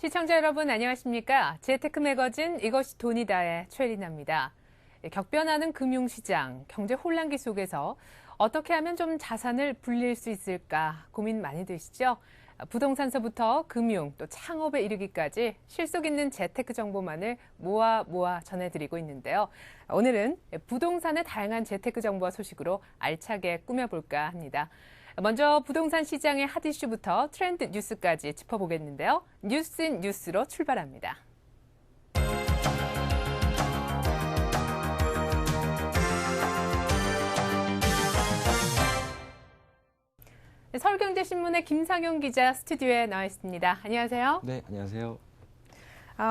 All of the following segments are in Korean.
시청자 여러분 안녕하십니까? 재테크 매거진 이것이 돈이다의 최리나입니다. 격변하는 금융시장, 경제 혼란기 속에서 어떻게 하면 좀 자산을 불릴 수 있을까 고민 많이 되시죠? 부동산서부터 금융, 또 창업에 이르기까지 실속 있는 재테크 정보만을 모아 전해드리고 있는데요. 오늘은 부동산의 다양한 재테크 정보와 소식으로 알차게 꾸며볼까 합니다. 먼저 부동산 시장의 핫 이슈부터 트렌드 뉴스까지 짚어보겠는데요. 뉴스인 뉴스로 출발합니다. 서울경제신문의 김상용 기자 스튜디오에 나와 있습니다. 안녕하세요. 네, 안녕하세요.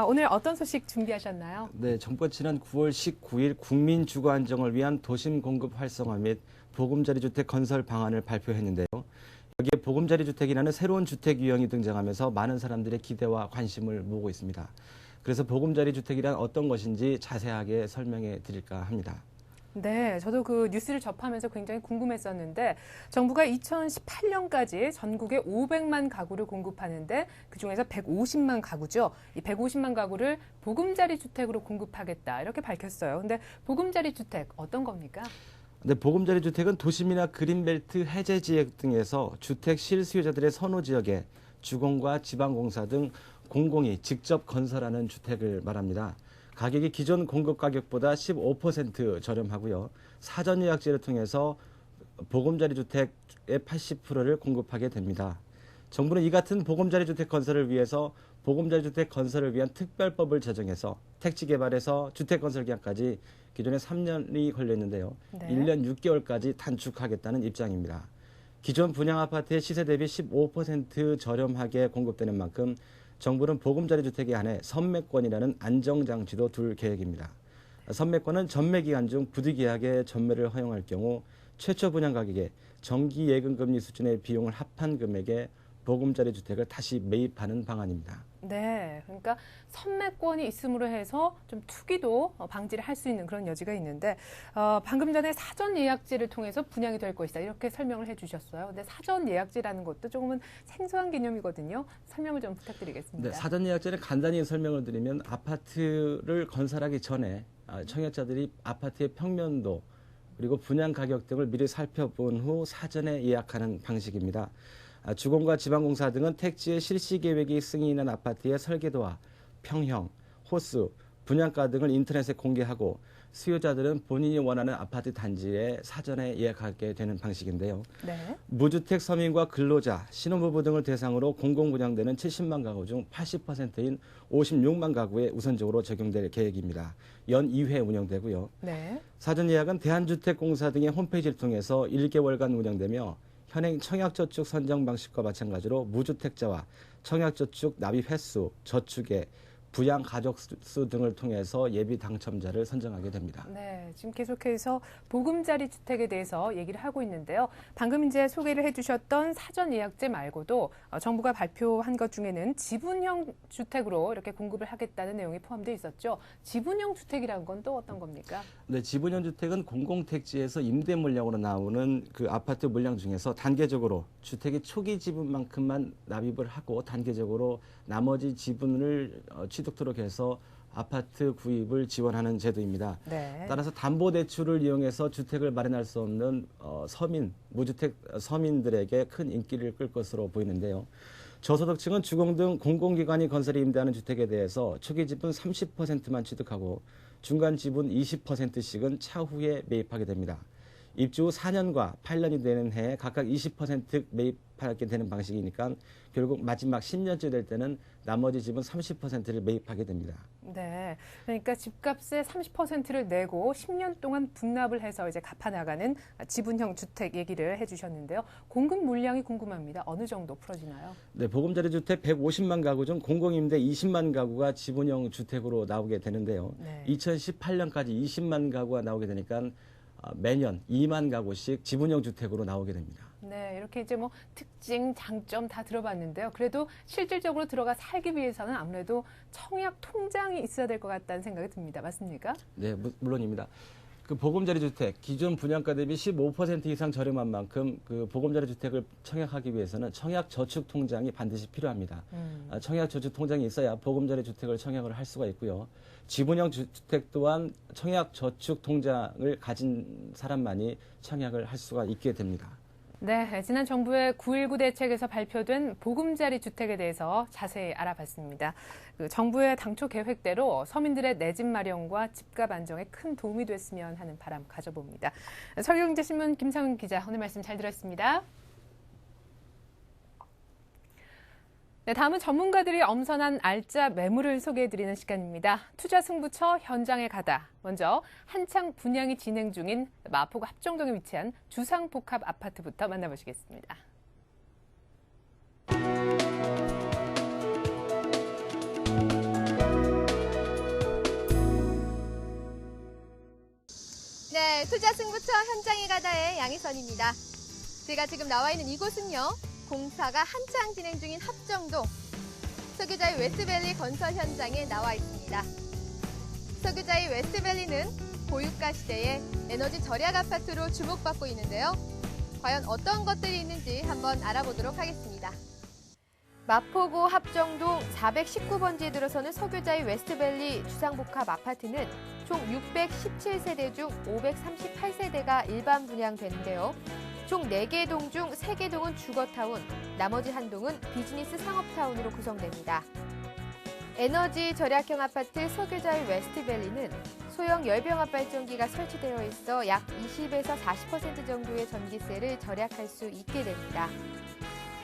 오늘 어떤 소식 준비하셨나요? 네, 정부가 지난 9월 19일 국민 주거 안정을 위한 도심 공급 활성화 및 보금자리 주택 건설 방안을 발표했는데요. 여기에 보금자리 주택이라는 새로운 주택 유형이 등장하면서 많은 사람들의 기대와 관심을 모으고 있습니다. 그래서 보금자리 주택이란 어떤 것인지 자세하게 설명해 드릴까 합니다. 네, 저도 그 뉴스를 접하면서 굉장히 궁금했었는데 정부가 2018년까지 전국에 500만 가구를 공급하는데 그중에서 150만 가구죠. 이 150만 가구를 보금자리 주택으로 공급하겠다 이렇게 밝혔어요. 근데 보금자리 주택 어떤 겁니까? 네, 보금자리 주택은 도심이나 그린벨트 해제 지역 등에서 주택 실수요자들의 선호 지역에 주공과 지방공사 등 공공이 직접 건설하는 주택을 말합니다. 가격이 기존 공급 가격보다 15% 저렴하고요. 사전 예약제를 통해서 보금자리 주택의 80%를 공급하게 됩니다. 정부는 이 같은 보금자리 주택 건설을 위해서 보금자리 주택 건설을 위한 특별법을 제정해서 택지 개발에서 주택 건설 기간까지 기존에 3년이 걸렸는데요. 네. 1년 6개월까지 단축하겠다는 입장입니다. 기존 분양 아파트의 시세 대비 15% 저렴하게 공급되는 만큼 정부는 보금자리 주택에 한해 선매권이라는 안정장치도 둘 계획입니다. 선매권은 전매 기간 중 부득이하게 전매를 허용할 경우 최초 분양 가격에 정기 예금 금리 수준의 비용을 합한 금액에 보금자리 주택을 다시 매입하는 방안입니다. 네, 그러니까 선매권이 있음으로 해서 좀 투기도 방지를 할 수 있는 그런 여지가 있는데 방금 전에 사전 예약제를 통해서 분양이 될 것이다 이렇게 설명을 해주셨어요. 근데 사전 예약제라는 것도 조금은 생소한 개념이거든요. 설명을 좀 부탁드리겠습니다. 네, 사전 예약제는 간단히 설명을 드리면 아파트를 건설하기 전에 청약자들이 아파트의 평면도 그리고 분양 가격 등을 미리 살펴본 후 사전에 예약하는 방식입니다. 주공과 지방공사 등은 택지의 실시 계획이 승인한 아파트의 설계도와 평형, 호수, 분양가 등을 인터넷에 공개하고 수요자들은 본인이 원하는 아파트 단지에 사전에 예약하게 되는 방식인데요. 네. 무주택 서민과 근로자, 신혼부부 등을 대상으로 공공분양되는 70만 가구 중 80%인 56만 가구에 우선적으로 적용될 계획입니다. 연 2회 운영되고요. 네. 사전 예약은 대한주택공사 등의 홈페이지를 통해서 1개월간 운영되며 현행 청약저축 선정 방식과 마찬가지로 무주택자와 청약저축 납입 횟수, 저축액, 부양 가족 수 등을 통해서 예비 당첨자를 선정하게 됩니다. 네, 지금 계속해서 보금자리 주택에 대해서 얘기를 하고 있는데요. 방금 이제 소개를 해주셨던 사전 예약제 말고도 정부가 발표한 것 중에는 지분형 주택으로 이렇게 공급을 하겠다는 내용이 포함되어 있었죠. 지분형 주택이라는 건 또 어떤 겁니까? 네, 지분형 주택은 공공택지에서 임대 물량으로 나오는 그 아파트 물량 중에서 단계적으로 주택의 초기 지분만큼만 납입을 하고 단계적으로 나머지 지분을 취득토록 해서 아파트 구입을 지원하는 제도입니다. 네. 따라서 담보대출을 이용해서 주택을 마련할 수 없는 서민, 무주택 서민들에게 큰 인기를 끌 것으로 보이는데요. 저소득층은 주공 등 공공기관이 건설에 임대하는 주택에 대해서 초기 지분 30%만 취득하고 중간 지분 20%씩은 차후에 매입하게 됩니다. 입주 후 4년과 8년이 되는 해에 각각 20% 매입하게 되는 방식이니까 결국 마지막 10년째 될 때는 나머지 지분 30%를 매입하게 됩니다. 네, 그러니까 집값의 30%를 내고 10년 동안 분납을 해서 이제 갚아나가는 지분형 주택 얘기를 해주셨는데요. 공급 물량이 궁금합니다. 어느 정도 풀어지나요? 네, 보금자리 주택 150만 가구 중 공공임대 20만 가구가 지분형 주택으로 나오게 되는데요. 네. 2018년까지 20만 가구가 나오게 되니까 매년 2만 가구씩 지분형 주택으로 나오게 됩니다. 네, 이렇게 이제 뭐 특징, 장점 다 들어봤는데요. 그래도 실질적으로 들어가 살기 위해서는 아무래도 청약 통장이 있어야 될 것 같다는 생각이 듭니다. 맞습니까? 네, 물론입니다. 그 보금자리 주택 기존 분양가 대비 15% 이상 저렴한 만큼 그 보금자리 주택을 청약하기 위해서는 청약 저축 통장이 반드시 필요합니다. 청약 저축 통장이 있어야 보금자리 주택을 청약을 할 수가 있고요. 지분형 주택 또한 청약 저축 통장을 가진 사람만이 청약을 할 수가 있게 됩니다. 네, 지난 정부의 9.19 대책에서 발표된 보금자리 주택에 대해서 자세히 알아봤습니다. 그 정부의 당초 계획대로 서민들의 내 집 마련과 집값 안정에 큰 도움이 됐으면 하는 바람 가져봅니다. 서울경제신문 김상훈 기자, 오늘 말씀 잘 들었습니다. 네, 다음은 전문가들이 엄선한 알짜 매물을 소개해드리는 시간입니다. 투자 승부처 현장에 가다. 먼저 한창 분양이 진행 중인 마포구 합정동에 위치한 주상복합 아파트부터 만나보시겠습니다. 네, 투자 승부처 현장에 가다의 양희선입니다. 제가 지금 나와 있는 이곳은요, 공사가 한창 진행 중인 합정동 석유자의 웨스트밸리 건설 현장에 나와 있습니다. 석유자의 웨스트밸리는 고유가 시대의 에너지 절약 아파트로 주목받고 있는데요. 과연 어떤 것들이 있는지 한번 알아보도록 하겠습니다. 마포구 합정동 419번지에 들어서는 석유자의 웨스트밸리 주상복합 아파트는 총 617세대 중 538세대가 일반 분양되는데요. 총 4개 동 중 3개 동은 주거타운, 나머지 한 동은 비즈니스 상업타운으로 구성됩니다. 에너지 절약형 아파트 석유자의 웨스트밸리는 소형 열병합 발전기가 설치되어 있어 약 20에서 40% 정도의 전기세를 절약할 수 있게 됩니다.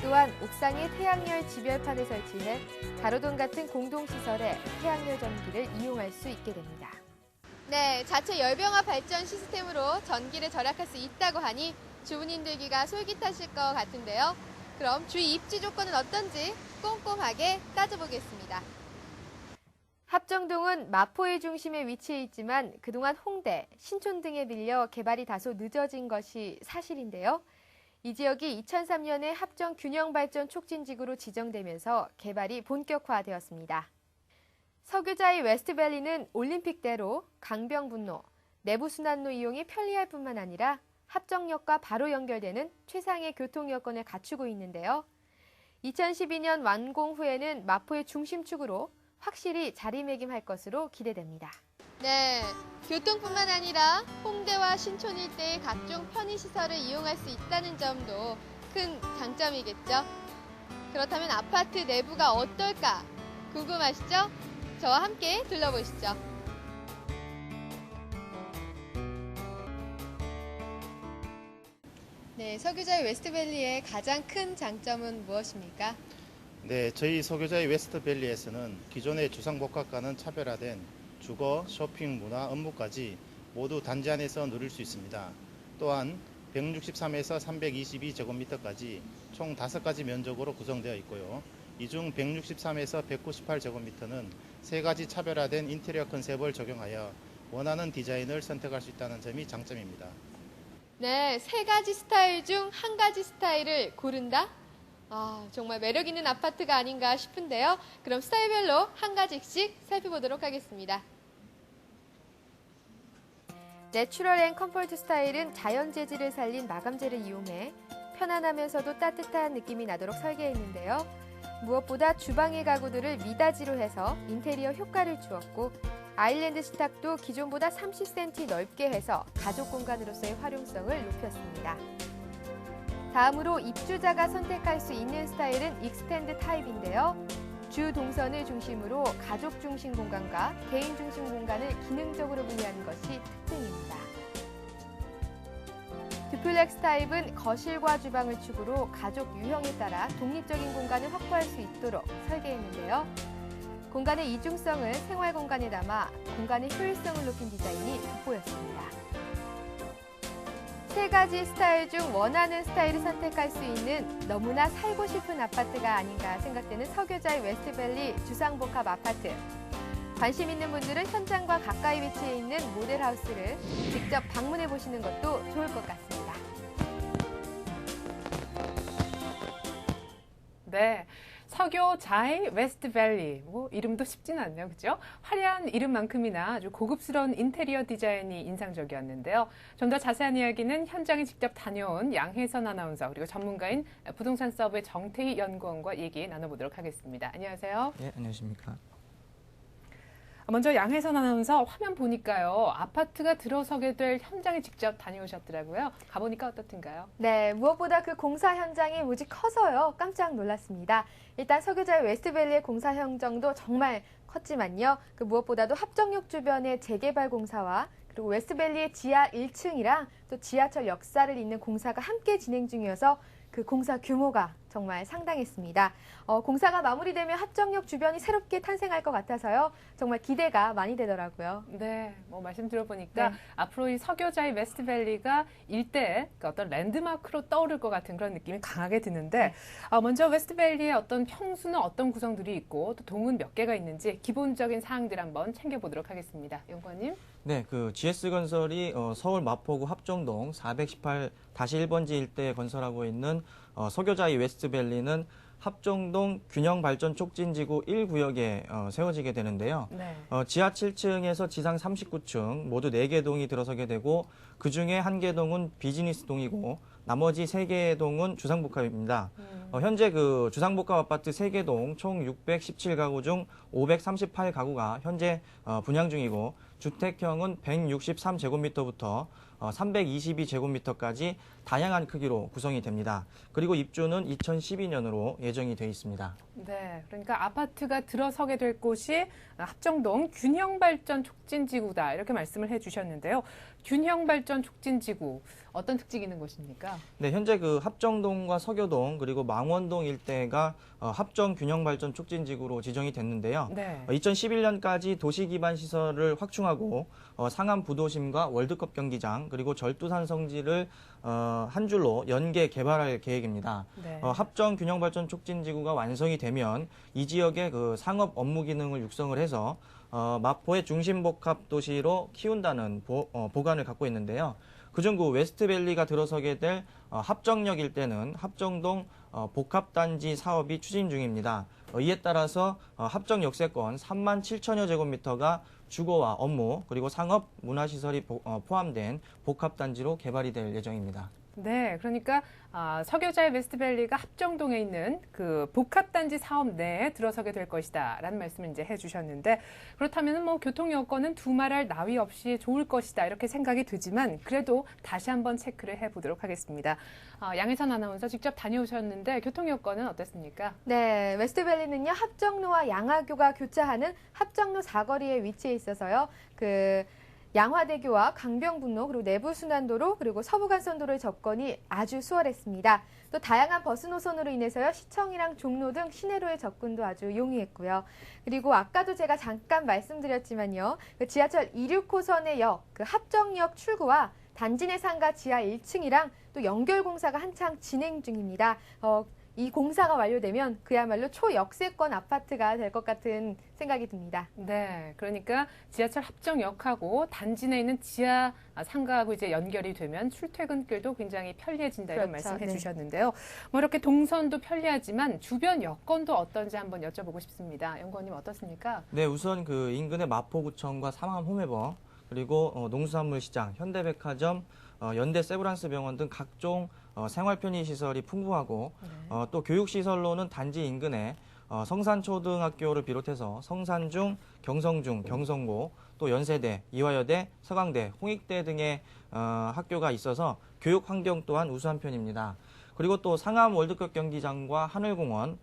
또한 옥상에 태양열 집열판을 설치해 가로등 같은 공동시설에 태양열 전기를 이용할 수 있게 됩니다. 네, 자체 열병합 발전 시스템으로 전기를 절약할 수 있다고 하니 주부님들기가 솔깃하실 것 같은데요. 그럼 주위 입지 조건은 어떤지 꼼꼼하게 따져보겠습니다. 합정동은 마포의 중심에 위치해 있지만 그동안 홍대, 신촌 등에 빌려 개발이 다소 늦어진 것이 사실인데요. 이 지역이 2003년에 합정 균형발전 촉진지구로 지정되면서 개발이 본격화되었습니다. 석유자의 웨스트밸리는 올림픽대로, 강병분로, 내부순환로 이용이 편리할 뿐만 아니라 합정역과 바로 연결되는 최상의 교통 여건을 갖추고 있는데요. 2012년 완공 후에는 마포의 중심축으로 확실히 자리매김할 것으로 기대됩니다. 네, 교통뿐만 아니라 홍대와 신촌 일대의 각종 편의시설을 이용할 수 있다는 점도 큰 장점이겠죠. 그렇다면 아파트 내부가 어떨까 궁금하시죠? 저와 함께 둘러보시죠. 네, 석유자의 웨스트밸리의 가장 큰 장점은 무엇입니까? 네, 저희 석유자의 웨스트밸리에서는 기존의 주상복합과는 차별화된 주거, 쇼핑, 문화, 업무까지 모두 단지 안에서 누릴 수 있습니다. 또한 163에서 322제곱미터까지 총 5가지 면적으로 구성되어 있고요. 이 중 163에서 198제곱미터는 3가지 차별화된 인테리어 컨셉을 적용하여 원하는 디자인을 선택할 수 있다는 점이 장점입니다. 네, 3가지 스타일 중 1가지 스타일을 고른다? 정말 매력 있는 아파트가 아닌가 싶은데요. 그럼 스타일별로 1가지씩 살펴보도록 하겠습니다. 내추럴 앤 컴포트 스타일은 자연 재질을 살린 마감재를 이용해 편안하면서도 따뜻한 느낌이 나도록 설계했는데요. 무엇보다 주방의 가구들을 미닫이로 해서 인테리어 효과를 주었고 아일랜드 식탁도 기존보다 30cm 넓게 해서 가족 공간으로서의 활용성을 높였습니다. 다음으로 입주자가 선택할 수 있는 스타일은 익스텐드 타입인데요. 주 동선을 중심으로 가족 중심 공간과 개인 중심 공간을 기능적으로 분리하는 것이 특징입니다. 듀플렉스 타입은 거실과 주방을 축으로 가족 유형에 따라 독립적인 공간을 확보할 수 있도록 설계했는데요. 공간의 이중성을 생활 공간에 담아 공간의 효율성을 높인 디자인이 돋보였습니다. 3가지 스타일 중 원하는 스타일을 선택할 수 있는 너무나 살고 싶은 아파트가 아닌가 생각되는 석유자의 웨스트밸리 주상복합 아파트. 관심 있는 분들은 현장과 가까이 위치해 있는 모델하우스를 직접 방문해 보시는 것도 좋을 것 같습니다. 네. 석유자의 웨스트밸리, 뭐 이름도 쉽지는 않네요, 그렇죠? 화려한 이름만큼이나 아주 고급스러운 인테리어 디자인이 인상적이었는데요. 좀 더 자세한 이야기는 현장에 직접 다녀온 양혜선 아나운서 그리고 전문가인 부동산 서브의 정태희 연구원과 얘기 나눠보도록 하겠습니다. 안녕하세요. 네, 안녕하십니까. 먼저 양혜선 아나운서 화면 보니까요. 아파트가 들어서게 될 현장에 직접 다녀오셨더라고요. 가보니까 어떻든가요? 네, 무엇보다 그 공사 현장이 무지 커서요. 깜짝 놀랐습니다. 일단 석유자의 웨스트밸리의 공사 현장도 정말 컸지만요. 그 무엇보다도 합정역 주변의 재개발 공사와 그리고 웨스트밸리의 지하 1층이랑 또 지하철 역사를 잇는 공사가 함께 진행 중이어서 그 공사 규모가 정말 상당했습니다. 공사가 마무리되면 합정역 주변이 새롭게 탄생할 것 같아서요. 정말 기대가 많이 되더라고요. 네, 뭐 말씀 들어보니까 네. 앞으로 이 석유자의 웨스트밸리가 일대 그 어떤 랜드마크로 떠오를 것 같은 그런 느낌이 강하게 드는데 먼저 웨스트밸리의 어떤 평수는 어떤 구성들이 있고 또 동은 몇 개가 있는지 기본적인 사항들 한번 챙겨보도록 하겠습니다. 연구원님. 네, 그 GS건설이 서울 마포구 합정동 418-1번지 일대에 건설하고 있는 석유자의 웨스트밸리는 합정동 균형발전 촉진지구 1구역에 세워지게 되는데요. 네. 지하 7층에서 지상 39층 모두 4개 동이 들어서게 되고 그중에 1개 동은 비즈니스 동이고 나머지 3개의 동은 주상복합입니다. 현재 그 주상복합 아파트 3개 동 총 617가구 중 538가구가 현재 분양 중이고 주택형은 163제곱미터부터 322제곱미터까지 다양한 크기로 구성이 됩니다. 그리고 입주는 2012년으로 예정이 돼 있습니다. 네, 그러니까 아파트가 들어서게 될 곳이 합정동 균형발전 촉진지구다 이렇게 말씀을 해주셨는데요. 균형발전 촉진지구 어떤 특징이 있는 곳입니까? 네, 현재 그 합정동과 서교동 그리고 망원동 일대가 합정 균형발전 촉진지구로 지정이 됐는데요. 네. 2011년까지 도시기반 시설을 확충하고 상암 부도심과 월드컵 경기장 그리고 절두산 성지를 한 줄로 연계 개발할 계획입니다. 네. 합정 균형발전 촉진지구가 완성이 되면 이 지역의 그 상업 업무 기능을 육성을 해서 마포의 중심복합 도시로 키운다는 보관을 갖고 있는데요. 그중 그 웨스트밸리가 들어서게 될 합정역 일대는 합정동 복합단지 사업이 추진 중입니다. 이에 따라서 합정 역세권 3만 7천여 제곱미터가 주거와 업무 그리고 상업 문화시설이 포함된 복합단지로 개발이 될 예정입니다. 네, 그러니까 석유자의 웨스트밸리가 합정동에 있는 그 복합단지 사업 내에 들어서게 될 것이다라는 말씀을 이제 해주셨는데 그렇다면 뭐 교통 여건은 두말할 나위 없이 좋을 것이다 이렇게 생각이 되지만 그래도 다시 한번 체크를 해보도록 하겠습니다. 양혜선 아나운서 직접 다녀오셨는데 교통 여건은 어땠습니까? 네, 웨스트밸리는요, 합정로와 양화교가 교차하는 합정로 사거리에 위치해 있어서요, 양화대교와 강병북로 그리고 내부순환도로 그리고 서부간선도로의 접근이 아주 수월했습니다. 또 다양한 버스 노선으로 인해서요 시청이랑 종로 등 시내로의 접근도 아주 용이했고요. 그리고 아까도 제가 잠깐 말씀드렸지만요, 그 지하철 26호선의 역, 그 합정역 출구와 단지 내 상가 지하 1층이랑 또 연결 공사가 한창 진행 중입니다. 이 공사가 완료되면 그야말로 초역세권 아파트가 될 것 같은 생각이 듭니다. 네, 그러니까 지하철 합정역하고 단지 내에 있는 지하 상가하고 이제 연결이 되면 출퇴근길도 굉장히 편리해진다 이런 그렇죠. 말씀해 네. 주셨는데요. 뭐 이렇게 동선도 편리하지만 주변 여건도 어떤지 한번 여쭤보고 싶습니다. 연구원님 어떻습니까? 네, 우선 그 인근의 마포구청과 상암 홈에버 그리고 농수산물시장, 현대백화점, 연대 세브란스 병원 등 각종 생활 편의 시설이 풍부하고 또 교육 시설로는 단지 인근에 성산초등학교를 비롯해서 성산중, 경성중, 경성고, 또 연세대, 이화여대, 서강대, 홍익대 등의 학교가 있어서 교육 환경 또한 우수한 편입니다. 그리고 또 상암 월드컵 경기장과 하늘공원,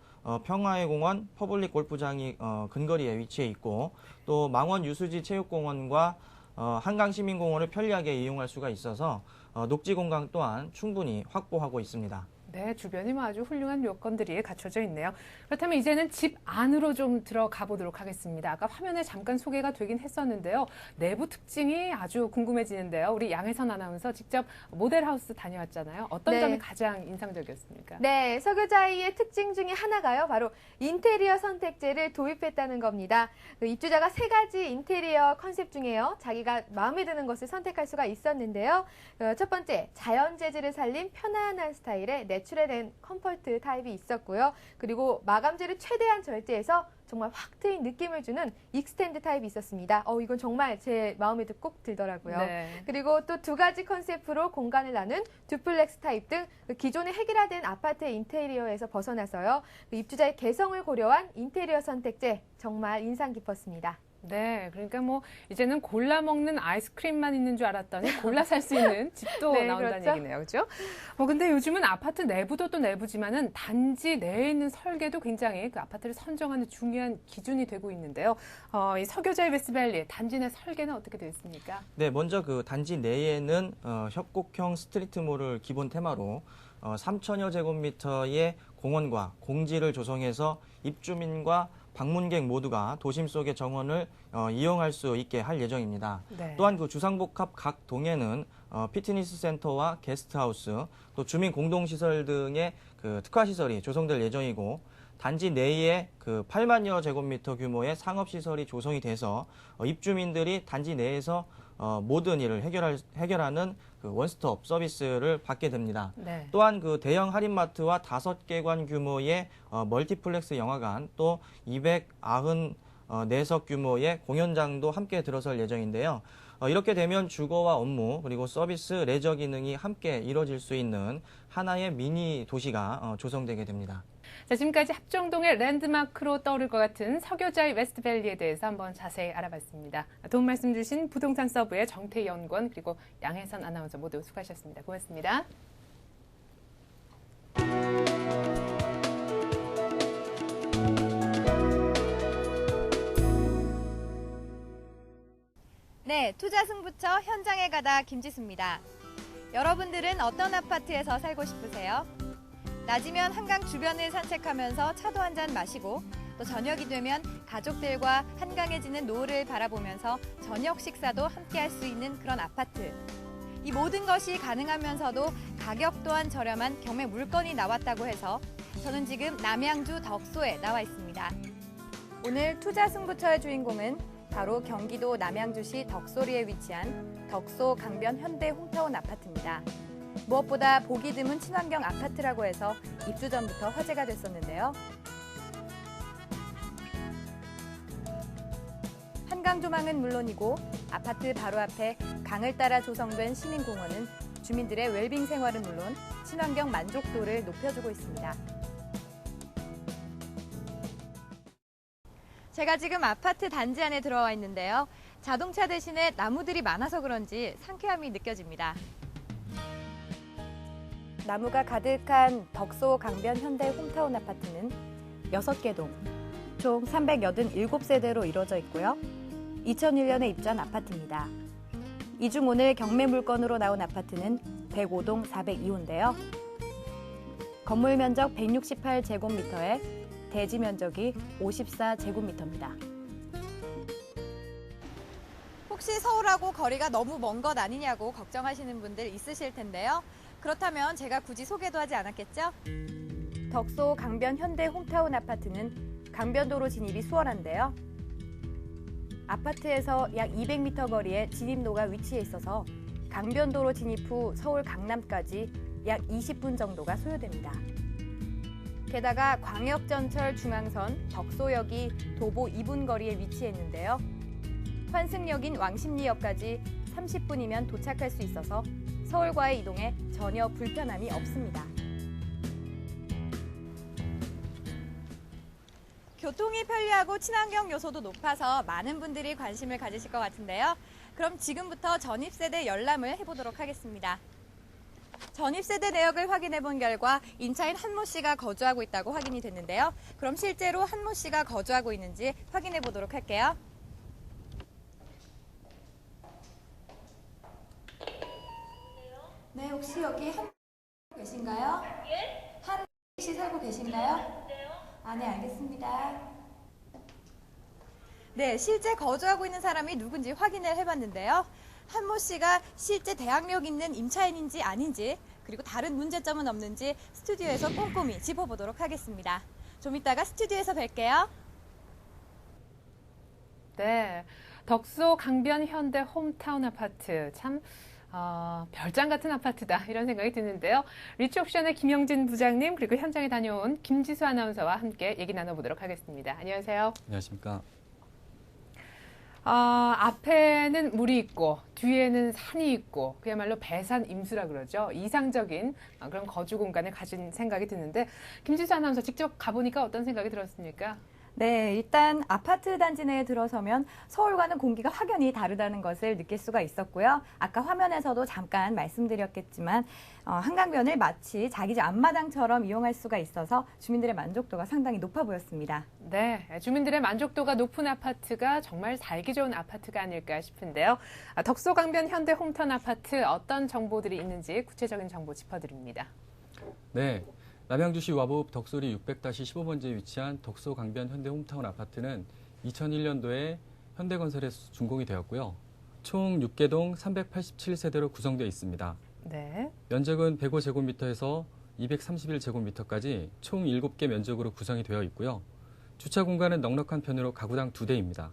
평화의 공원, 퍼블릭 골프장이 근거리에 위치해 있고 또 망원 유수지 체육공원과 한강시민공원을 편리하게 이용할 수가 있어서 녹지 공간 또한 충분히 확보하고 있습니다. 네, 주변이 뭐 아주 훌륭한 요건들이 갖춰져 있네요. 그렇다면 이제는 집 안으로 좀 들어가 보도록 하겠습니다. 아까 화면에 잠깐 소개가 되긴 했었는데요. 내부 특징이 아주 궁금해지는데요. 우리 양혜선 아나운서 직접 모델하우스 다녀왔잖아요. 어떤 네. 점이 가장 인상적이었습니까? 네, 석유자의 특징 중에 하나가요, 바로 인테리어 선택제를 도입했다는 겁니다. 그 입주자가 3가지 인테리어 컨셉 중에요, 자기가 마음에 드는 것을 선택할 수가 있었는데요. 첫 번째, 자연 재질을 살린 편안한 스타일의 내추럴된 컴포트 타입이 있었고요. 그리고 마감재를 최대한 절제해서 정말 확 트인 느낌을 주는 익스텐드 타입이 있었습니다. 이건 정말 제 마음에도 꼭 들더라고요. 네. 그리고 또 두 가지 컨셉으로 공간을 나눈 듀플렉스 타입 등 기존의 획일화된 아파트의 인테리어에서 벗어나서요. 입주자의 개성을 고려한 인테리어 선택제 정말 인상 깊었습니다. 네, 그러니까 뭐 이제는 골라 먹는 아이스크림만 있는 줄 알았더니 골라 살 수 있는 집도 네, 나온다는 그렇죠. 얘기네요, 그렇죠? 근데 요즘은 아파트 내부도 또 내부지만은 단지 내에 있는 설계도 굉장히 그 아파트를 선정하는 중요한 기준이 되고 있는데요. 이 서교자의 웨스트밸리 단지 내 설계는 어떻게 되어 있습니까? 네, 먼저 그 단지 내에는 협곡형 스트리트몰을 기본 테마로 3천여 제곱미터의 공원과 공지를 조성해서 입주민과 방문객 모두가 도심 속의 정원을 이용할 수 있게 할 예정입니다. 네. 또한 그 주상복합 각 동에는 피트니스 센터와 게스트하우스, 또 주민 공동시설 등의 그 특화시설이 조성될 예정이고, 단지 내에 그 8만여 제곱미터 규모의 상업시설이 조성이 돼서 입주민들이 단지 내에서 모든 일을 해결하는 그 원스톱 서비스를 받게 됩니다. 네. 또한 그 대형 할인마트와 5개관 규모의 멀티플렉스 영화관, 또 294석 규모의 공연장도 함께 들어설 예정인데요. 이렇게 되면 주거와 업무, 그리고 서비스, 레저 기능이 함께 이뤄질 수 있는 하나의 미니 도시가 조성되게 됩니다. 자, 지금까지 합정동의 랜드마크로 떠오를 것 같은 서교자의 웨스트밸리에 대해서 한번 자세히 알아봤습니다. 도움 말씀 주신 부동산 서브의 정태희 연구원 그리고 양혜선 아나운서 모두 수고하셨습니다. 고맙습니다. 네, 투자 승부처 현장에 가다 김지수입니다. 여러분들은 어떤 아파트에서 살고 싶으세요? 낮이면 한강 주변을 산책하면서 차도 한잔 마시고 또 저녁이 되면 가족들과 한강에 지는 노을을 바라보면서 저녁 식사도 함께 할 수 있는 그런 아파트. 이 모든 것이 가능하면서도 가격 또한 저렴한 경매 물건이 나왔다고 해서 저는 지금 남양주 덕소에 나와 있습니다. 오늘 투자 승부처의 주인공은 바로 경기도 남양주시 덕소리에 위치한 덕소 강변 현대 홈타운 아파트입니다. 무엇보다 보기 드문 친환경 아파트라고 해서 입주 전부터 화제가 됐었는데요. 한강 조망은 물론이고 아파트 바로 앞에 강을 따라 조성된 시민공원은 주민들의 웰빙 생활은 물론 친환경 만족도를 높여주고 있습니다. 제가 지금 아파트 단지 안에 들어와 있는데요. 자동차 대신에 나무들이 많아서 그런지 상쾌함이 느껴집니다. 나무가 가득한 덕소 강변 현대 홈타운 아파트는 6개 동, 총 387세대로 이루어져 있고요. 2001년에 입주한 아파트입니다. 이 중 오늘 경매 물건으로 나온 아파트는 105동 402호인데요. 건물 면적 168제곱미터에 대지 면적이 54제곱미터입니다. 혹시 서울하고 거리가 너무 먼 것 아니냐고 걱정하시는 분들 있으실 텐데요. 그렇다면 제가 굳이 소개도 하지 않았겠죠? 덕소 강변 현대 홈타운 아파트는 강변도로 진입이 수월한데요. 아파트에서 약 200m 거리에 진입로가 위치해 있어서 강변도로 진입 후 서울 강남까지 약 20분 정도가 소요됩니다. 게다가 광역전철 중앙선 덕소역이 도보 2분 거리에 위치해 있는데요. 환승역인 왕십리역까지 30분이면 도착할 수 있어서 서울과의 이동에 전혀 불편함이 없습니다. 교통이 편리하고 친환경 요소도 높아서 많은 분들이 관심을 가지실 것 같은데요. 그럼 지금부터 전입세대 열람을 해보도록 하겠습니다. 전입세대 내역을 확인해 본 결과 임차인 한모 씨가 거주하고 있다고 확인이 됐는데요. 그럼 실제로 한모 씨가 거주하고 있는지 확인해 보도록 할게요. 네, 혹시 여기 한 계신가요? 예? 한 씨 살고 계신가요? 아, 네, 알겠습니다. 네, 실제 거주하고 있는 사람이 누군지 확인을 해봤는데요. 한모 씨가 실제 대학력 있는 임차인인지 아닌지, 그리고 다른 문제점은 없는지 스튜디오에서 꼼꼼히 짚어보도록 하겠습니다. 좀 이따가 스튜디오에서 뵐게요. 네, 덕소 강변 현대 홈타운 아파트 참 별장 같은 아파트다 이런 생각이 드는데요. 리치옥션의 김영진 부장님 그리고 현장에 다녀온 김지수 아나운서와 함께 얘기 나눠보도록 하겠습니다. 안녕하세요. 안녕하십니까. 앞에는 물이 있고 뒤에는 산이 있고 그야말로 배산 임수라 그러죠. 이상적인 그런 거주 공간을 가진 생각이 드는데 김지수 아나운서 직접 가보니까 어떤 생각이 들었습니까? 네, 일단 아파트 단지 내에 들어서면 서울과는 공기가 확연히 다르다는 것을 느낄 수가 있었고요. 아까 화면에서도 잠깐 말씀드렸겠지만 한강변을 마치 자기 집 앞마당처럼 이용할 수가 있어서 주민들의 만족도가 상당히 높아 보였습니다. 네, 주민들의 만족도가 높은 아파트가 정말 살기 좋은 아파트가 아닐까 싶은데요. 덕소강변 현대 홈턴 아파트 어떤 정보들이 있는지 구체적인 정보 짚어드립니다. 네, 남양주시 와북 덕소리 600-15번지에 위치한 덕소 강변 현대 홈타운 아파트는 2001년도에 현대건설에서 준공이 되었고요. 총 6개동 387세대로 구성되어 있습니다. 네. 면적은 105제곱미터에서 231제곱미터까지 총 7개 면적으로 구성이 되어 있고요. 주차 공간은 넉넉한 편으로 가구당 2대입니다.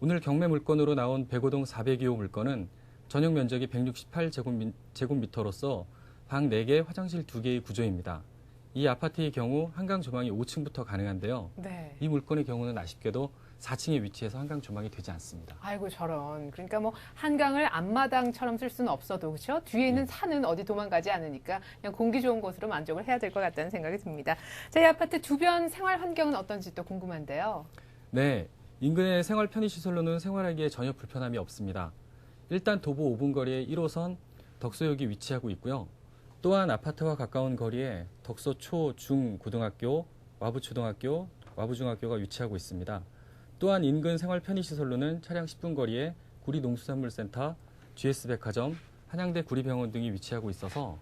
오늘 경매 물건으로 나온 105동 402호 물건은 전용 면적이 168제곱미터로서 방 4개, 화장실 2개의 구조입니다. 이 아파트의 경우 한강 조망이 5층부터 가능한데요. 네. 이 물건의 경우는 아쉽게도 4층에 위치해서 한강 조망이 되지 않습니다. 아이고 저런. 그러니까 뭐 한강을 앞마당처럼 쓸 수는 없어도 그렇죠. 뒤에 있는 산은 어디 도망가지 않으니까 그냥 공기 좋은 곳으로 만족을 해야 될 것 같다는 생각이 듭니다. 자, 이 아파트 주변 생활 환경은 어떤지 또 궁금한데요. 네, 인근의 생활 편의시설로는 생활하기에 전혀 불편함이 없습니다. 일단 도보 5분 거리에 1호선 덕소역이 위치하고 있고요. 또한 아파트와 가까운 거리에 덕소 초, 중, 고등학교, 와부초등학교, 와부중학교가 위치하고 있습니다. 또한 인근 생활 편의시설로는 차량 10분 거리에 구리농수산물센터, GS백화점, 한양대 구리병원 등이 위치하고 있어서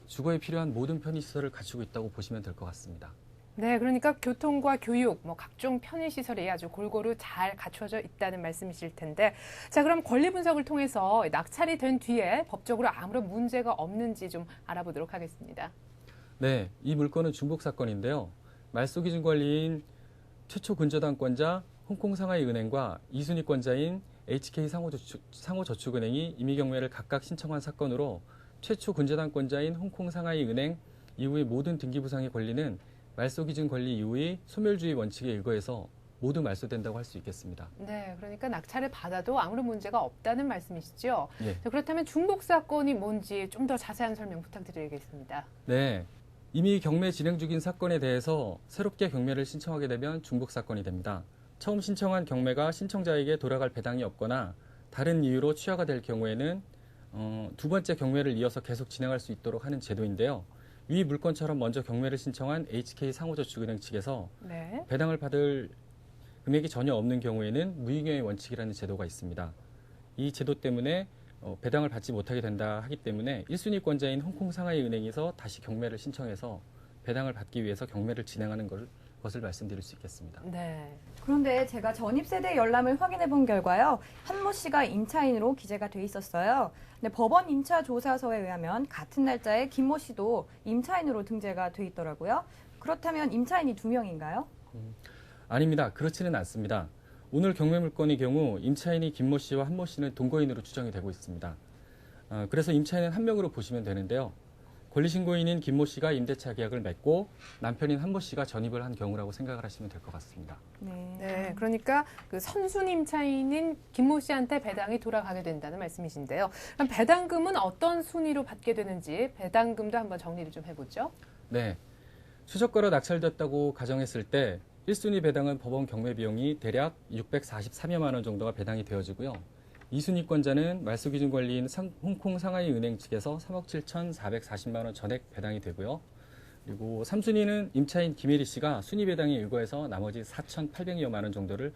주거에 필요한 모든 편의시설을 갖추고 있다고 보시면 될 것 같습니다. 네, 그러니까 교통과 교육, 뭐 각종 편의시설이 아주 골고루 잘 갖춰져 있다는 말씀이실 텐데, 자, 그럼 권리 분석을 통해서 낙찰이 된 뒤에 법적으로 아무런 문제가 없는지 좀 알아보도록 하겠습니다. 네, 이 물건은 중복 사건인데요. 말소기준 관리인 최초 근저당권자 홍콩상하이은행과 2순위권자인 HK 상호저축은행이 임의경매를 각각 신청한 사건으로 최초 근저당권자인 홍콩상하이은행 이후의 모든 등기부상의 권리는 말소기준 권리 이후의 소멸주의 원칙에 의거해서 모두 말소된다고 할 수 있겠습니다. 네, 그러니까 낙찰을 받아도 아무런 문제가 없다는 말씀이시죠? 예. 자, 그렇다면 중복 사건이 뭔지 좀 더 자세한 설명 부탁드리겠습니다. 네, 이미 경매 진행 중인 사건에 대해서 새롭게 경매를 신청하게 되면 중복 사건이 됩니다. 처음 신청한 경매가 신청자에게 돌아갈 배당이 없거나 다른 이유로 취하가 될 경우에는 두 번째 경매를 이어서 계속 진행할 수 있도록 하는 제도인데요. 위 물건처럼 먼저 경매를 신청한 HK 상호저축은행 측에서 네. 배당을 받을 금액이 전혀 없는 경우에는 무이경의 원칙이라는 제도가 있습니다. 이 제도 때문에 배당을 받지 못하게 된다 하기 때문에 1순위권자인 홍콩상하이은행에서 다시 경매를 신청해서 배당을 받기 위해서 경매를 진행하는 것을 말씀드릴 수 있겠습니다. 네. 그런데 제가 전입세대 열람을 확인해 본 결과요. 한모 씨가 임차인으로 기재가 돼 있었어요. 근데 법원 임차 조사서에 의하면 같은 날짜에 김모 씨도 임차인으로 등재가 돼 있더라고요. 그렇다면 임차인이 2명인가요? 아닙니다. 그렇지는 않습니다. 오늘 경매 물건의 경우 임차인이 김모 씨와 한모 씨는 동거인으로 추정이 되고 있습니다. 그래서 임차인은 한 명으로 보시면 되는데요. 권리신고인인 김모 씨가 임대차 계약을 맺고 남편인 한모 씨가 전입을 한 경우라고 생각을 하시면 될 것 같습니다. 네, 그러니까 그 선순 임차인인 김모 씨한테 배당이 돌아가게 된다는 말씀이신데요. 그럼 배당금은 어떤 순위로 받게 되는지 배당금도 한번 정리를 좀 해보죠. 네, 추적거래 낙찰됐다고 가정했을 때 1순위 배당은 법원 경매 비용이 대략 643여만 원 정도가 배당이 되어지고요. 2순위권자는 말소기준 관리인 홍콩 상하이은행 측에서 3억 7,440만 원 전액 배당이 되고요. 그리고 3순위는 임차인 김혜리 씨가 순위 배당에 의거해서 나머지 4,800여만 원 정도를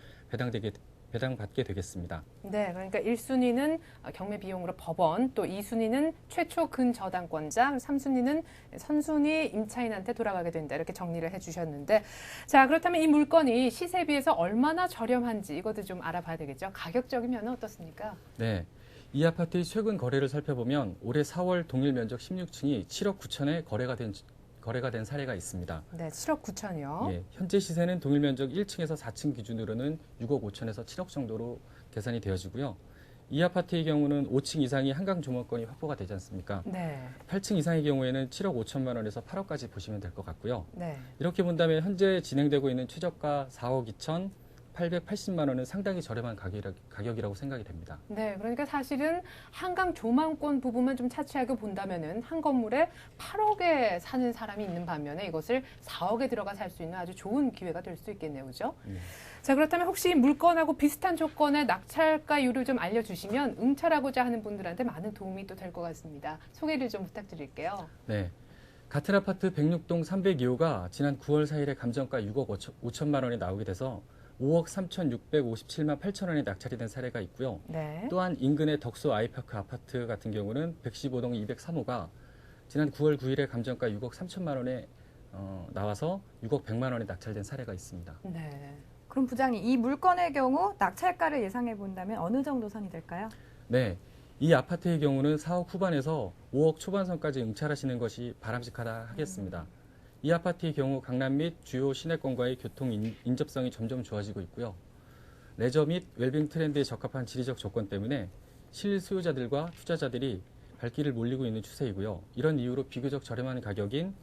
배당받게 되겠습니다. 네, 그러니까 1순위는 경매 비용으로 법원, 또 2순위는 최초 근저당권자, 3순위는 선순위 임차인한테 돌아가게 된다. 이렇게 정리를 해주셨는데, 자, 그렇다면 이 물건이 시세에 비해서 얼마나 저렴한지 이것도 좀 알아봐야 되겠죠. 가격적인 면은 어떻습니까? 네, 이 아파트의 최근 거래를 살펴보면 올해 4월 동일 면적 16층이 7억 9천에 거래가 된 사례가 있습니다. 네, 7억 9천이요. 예, 현재 시세는 동일 면적 1층에서 4층 기준으로는 6억 5천에서 7억 정도로 계산이 되어지고요. 이 아파트의 경우는 5층 이상이 한강 조망권이 확보가 되지 않습니까? 네. 8층 이상의 경우에는 7억 5천만 원에서 8억까지 보시면 될 것 같고요. 네. 이렇게 본다면 현재 진행되고 있는 최저가 4억 2,880만 원은 상당히 저렴한 가격이라고 생각이 됩니다. 네, 그러니까 사실은 한강 조망권 부분만 좀 차치하게 본다면은 한 건물에 8억에 사는 사람이 있는 반면에 이것을 4억에 들어가 살 수 있는 아주 좋은 기회가 될 수 있겠네요, 그죠? 네. 자, 그렇다면 혹시 물건하고 비슷한 조건의 낙찰가율을 좀 알려주시면 응찰하고자 하는 분들한테 많은 도움이 또 될 것 같습니다. 소개를 좀 부탁드릴게요. 네. 같은 아파트 106동 302호가 지난 9월 4일에 감정가 6억 5천만 원이 나오게 돼서 5억 3,657만 8천 원에 낙찰이 된 사례가 있고요. 네. 또한 인근의 덕소 아이파크 아파트 같은 경우는 115동 203호가 지난 9월 9일에 감정가 6억 3천만 원에 나와서 6억 100만 원에 낙찰된 사례가 있습니다. 네. 그럼 부장님, 이 물건의 경우 낙찰가를 예상해 본다면 어느 정도 선이 될까요? 네. 이 아파트의 경우는 4억 후반에서 5억 초반선까지 응찰하시는 것이 바람직하다 하겠습니다. 이 아파트의 경우 강남 및 주요 시내권과의 교통 인접성이 점점 좋아지고 있고요. 레저 및 웰빙 트렌드에 적합한 지리적 조건 때문에 실수요자들과 투자자들이 발길을 몰리고 있는 추세이고요. 이런 이유로 비교적 저렴한 가격인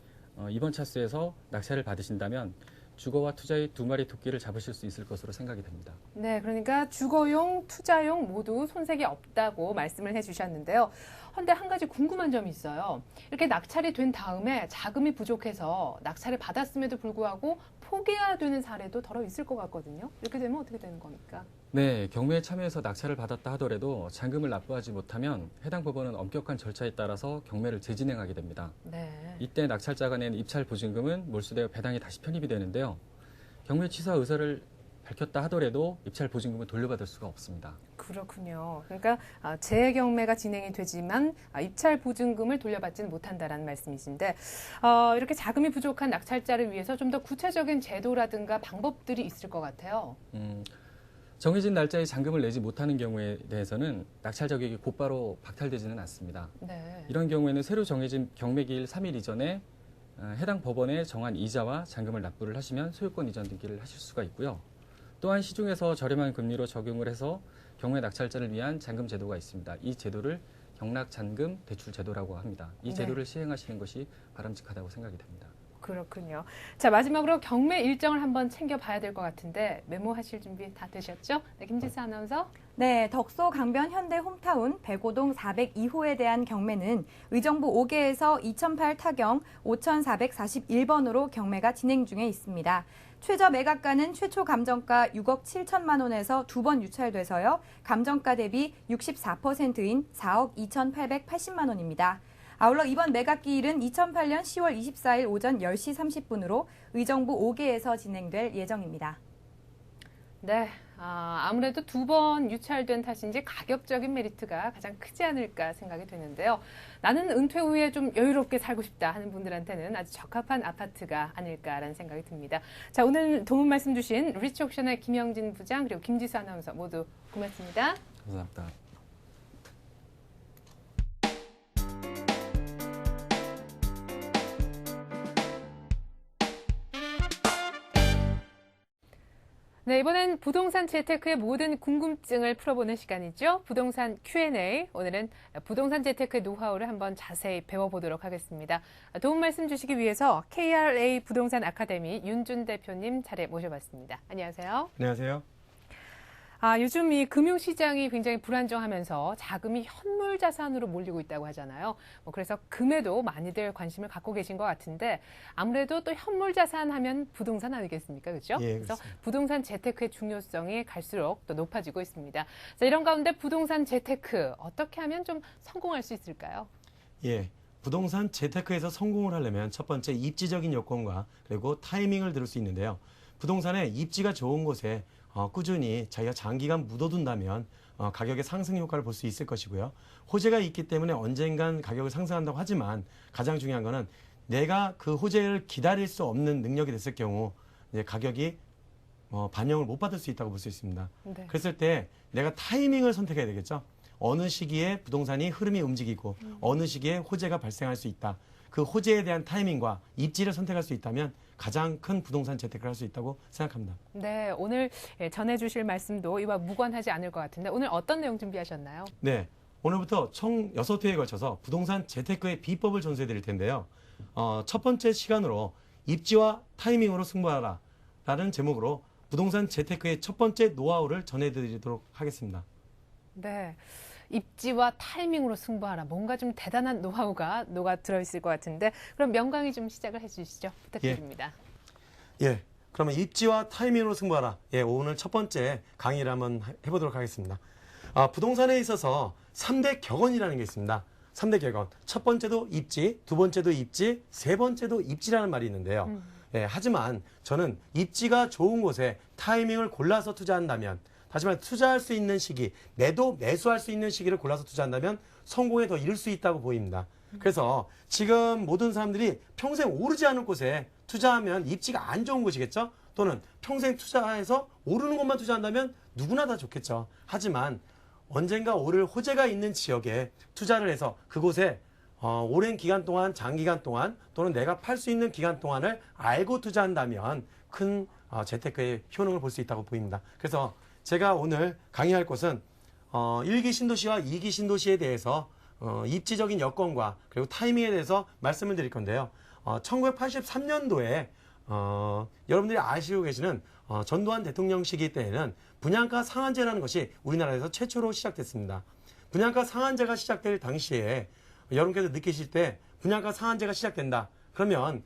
이번 차수에서 낙찰을 받으신다면 주거와 투자의 두 마리 토끼를 잡으실 수 있을 것으로 생각이 됩니다. 네, 그러니까 주거용, 투자용 모두 손색이 없다고 말씀을 해주셨는데요. 그런데 한 가지 궁금한 점이 있어요. 이렇게 낙찰이 된 다음에 자금이 부족해서 낙찰을 받았음에도 불구하고 포기해야 되는 사례도 더러 있을 것 같거든요. 이렇게 되면 어떻게 되는 겁니까? 네, 경매에 참여해서 낙찰을 받았다 하더라도 잔금을 납부하지 못하면 해당 법원은 엄격한 절차에 따라서 경매를 재진행하게 됩니다. 네. 이때 낙찰자가 낸 입찰 보증금은 몰수되어 배당이 다시 편입이 되는데요. 경매 취소 의사를 밝혔다 하더라도 입찰 보증금은 돌려받을 수가 없습니다. 그렇군요. 그러니까 재경매가 진행이 되지만 입찰 보증금을 돌려받지는 못한다라는 말씀이신데 이렇게 자금이 부족한 낙찰자를 위해서 좀 더 구체적인 제도라든가 방법들이 있을 것 같아요. 정해진 날짜에 잔금을 내지 못하는 경우에 대해서는 낙찰 자격이 곧바로 박탈되지는 않습니다. 네. 이런 경우에는 새로 정해진 경매기일 3일 이전에 해당 법원에 정한 이자와 잔금을 납부를 하시면 소유권 이전 등기를 하실 수가 있고요. 또한 시중에서 저렴한 금리로 적용을 해서 경매 낙찰자를 위한 잔금 제도가 있습니다. 이 제도를 경락 잔금 대출 제도라고 합니다. 이 네. 제도를 시행하시는 것이 바람직하다고 생각이 됩니다. 그렇군요. 자, 마지막으로 경매 일정을 한번 챙겨봐야 될 것 같은데 메모하실 준비 다 되셨죠? 네, 김지수 아나운서. 네, 덕소 강변 현대 홈타운 105동 402호에 대한 경매는 의정부 5개에서 2008 타경 5441번으로 경매가 진행 중에 있습니다. 최저 매각가는 최초 감정가 6억 7천만 원에서 두 번 유찰돼서요. 감정가 대비 64%인 4억 2,880만 원입니다. 아울러 이번 매각 기일은 2008년 10월 24일 오전 10시 30분으로 의정부 5개에서 진행될 예정입니다. 네, 아무래도 두 번 유찰된 탓인지 가격적인 메리트가 가장 크지 않을까 생각이 되는데요. 나는 은퇴 후에 좀 여유롭게 살고 싶다 하는 분들한테는 아주 적합한 아파트가 아닐까라는 생각이 듭니다. 자, 오늘 도움 말씀 주신 리치옥션의 김영진 부장 그리고 김지수 아나운서 모두 고맙습니다. 감사합니다. 네, 이번엔 부동산 재테크의 모든 궁금증을 풀어보는 시간이죠. 부동산 Q&A. 오늘은 부동산 재테크의 노하우를 한번 자세히 배워보도록 하겠습니다. 도움 말씀 주시기 위해서 KRA 부동산 아카데미 윤준 대표님 자리에 모셔봤습니다. 안녕하세요. 안녕하세요. 요즘 이 금융시장이 굉장히 불안정하면서 자금이 현물 자산으로 몰리고 있다고 하잖아요. 그래서 금에도 많이들 관심을 갖고 계신 것 같은데 아무래도 또 현물 자산 하면 부동산 아니겠습니까? 그렇죠? 예, 그래서 그렇습니다. 부동산 재테크의 중요성이 갈수록 또 높아지고 있습니다. 자, 이런 가운데 부동산 재테크 어떻게 하면 좀 성공할 수 있을까요? 예. 부동산 재테크에서 성공을 하려면 첫 번째 입지적인 요건과 그리고 타이밍을 들을 수 있는데요. 부동산의 입지가 좋은 곳에 꾸준히 자기가 장기간 묻어둔다면 가격의 상승 효과를 볼 수 있을 것이고요. 호재가 있기 때문에 언젠간 가격을 상승한다고 하지만 가장 중요한 거는 내가 그 호재를 기다릴 수 없는 능력이 됐을 경우 이제 가격이 반영을 못 받을 수 있다고 볼 수 있습니다. 네. 그랬을 때 내가 타이밍을 선택해야 되겠죠. 어느 시기에 부동산이 흐름이 움직이고 어느 시기에 호재가 발생할 수 있다. 그 호재에 대한 타이밍과 입지를 선택할 수 있다면 가장 큰 부동산 재테크를 할 수 있다고 생각합니다. 네, 오늘 전해주실 말씀도 이와 무관하지 않을 것 같은데 오늘 어떤 내용 준비하셨나요? 네, 오늘부터 총 6회에 걸쳐서 부동산 재테크의 비법을 전수해 드릴 텐데요. 첫 번째 시간으로 입지와 타이밍으로 승부하라 라는 제목으로 부동산 재테크의 첫 번째 노하우를 전해드리도록 하겠습니다. 네. 입지와 타이밍으로 승부하라. 뭔가 좀 대단한 노하우가 녹아 들어있을 것 같은데 그럼 명강이 좀 시작을 해주시죠. 부탁드립니다. 예, 그러면 입지와 타이밍으로 승부하라. 예, 오늘 첫 번째 강의를 한번 해보도록 하겠습니다. 부동산에 있어서 3대 격언이라는 게 있습니다. 3대 격언. 첫 번째도 입지, 두 번째도 입지, 세 번째도 입지라는 말이 있는데요. 예, 하지만 저는 입지가 좋은 곳에 타이밍을 골라서 투자한다면, 다시 말해 투자할 수 있는 시기, 매수할 수 있는 시기를 골라서 투자한다면 성공에 더 이를 수 있다고 보입니다. 그래서 지금 모든 사람들이 평생 오르지 않을 곳에 투자하면 입지가 안 좋은 곳이겠죠? 또는 평생 투자해서 오르는 곳만 투자한다면 누구나 다 좋겠죠. 하지만 언젠가 오를 호재가 있는 지역에 투자를 해서 그곳에 오랜 기간 동안, 장기간 동안 또는 내가 팔 수 있는 기간 동안을 알고 투자한다면 큰 재테크의 효능을 볼 수 있다고 보입니다. 그래서 제가 오늘 강의할 곳은 1기 신도시와 2기 신도시에 대해서 입지적인 여건과 그리고 타이밍에 대해서 말씀을 드릴 건데요. 1983년도에 여러분들이 아시고 계시는 전두환 대통령 시기 때에는 분양가 상한제라는 것이 우리나라에서 최초로 시작됐습니다. 분양가 상한제가 시작될 당시에 여러분께서 느끼실 때 분양가 상한제가 시작된다. 그러면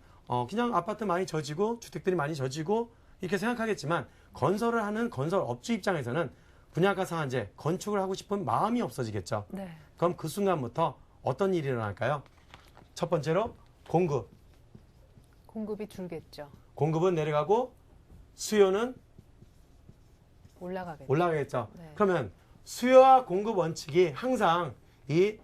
그냥 아파트 많이 져지고 주택들이 많이 져지고 이렇게 생각하겠지만 건설을 하는 건설업주 입장에서는 분양가 상한제, 건축을 하고 싶은 마음이 없어지겠죠. 네. 그럼 그 순간부터 어떤 일이 일어날까요? 첫 번째로 공급이 줄겠죠. 공급은 내려가고 수요는 올라가겠죠. 올라가겠죠. 네. 그러면 수요와 공급 원칙이 항상 이